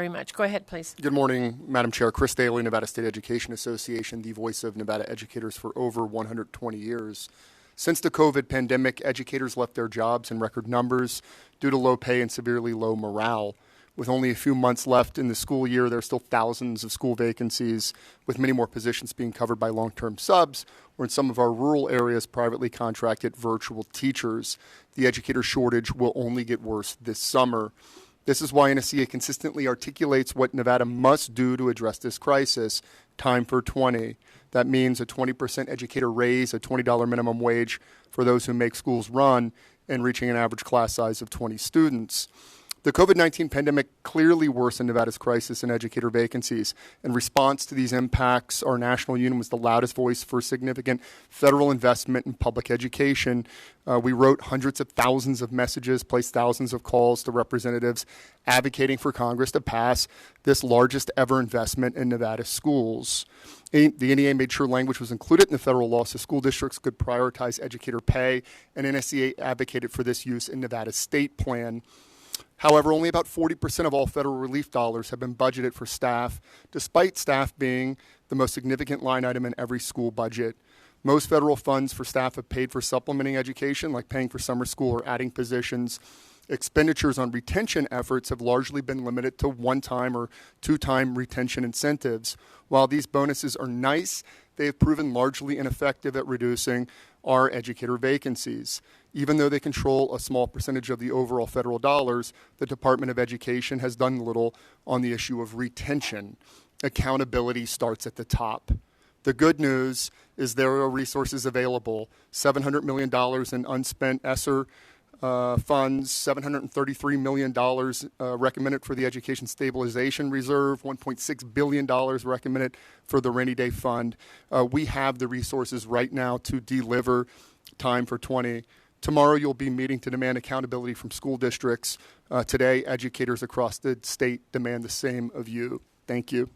very much. Go ahead, please. Good morning, Madam Chair. Chris Daly, Nevada State Education Association, the voice of Nevada educators for over 120 years. Since the COVID pandemic, educators left their jobs in record numbers due to low pay and severely low morale. With only a few months left in the school year, there are still thousands of school vacancies, with many more positions being covered by long-term subs, or in some of our rural areas, privately contracted virtual teachers. The educator shortage will only get worse this summer. This is why NSEA consistently articulates what Nevada must do to address this crisis. Time for 20. That means a 20% educator raise, a $20 minimum wage for those who make schools run, and reaching an average class size of 20 students. The COVID-19 pandemic clearly worsened Nevada's crisis in educator vacancies. In response to these impacts, our national union was the loudest voice for significant federal investment in public education. We wrote hundreds of thousands of messages, placed thousands of calls to representatives advocating for Congress to pass this largest ever investment in Nevada schools. The NEA made sure language was included in the federal law so school districts could prioritize educator pay, and NSEA advocated for this use in Nevada's state plan. However, only about 40% of all federal relief dollars have been budgeted for staff, despite staff being the most significant line item in every school budget. Most federal funds for staff have paid for supplementing education, like paying for summer school or adding positions. Expenditures on retention efforts have largely been limited to one-time or two-time retention incentives. While these bonuses are nice, they have proven largely ineffective at reducing our educator vacancies. Even though they control a small percentage of the overall federal dollars, the Department of Education has done little on the issue of retention. Accountability starts at the top. The good news is there are resources available. $700 million in unspent ESSER funds, $733 million recommended for the Education Stabilization Reserve, $1.6 billion recommended for the Rainy Day Fund. We have the resources right now to deliver Time for 20. Tomorrow you'll be meeting to demand accountability from school districts. Today, educators across the state demand the same of you. Thank you.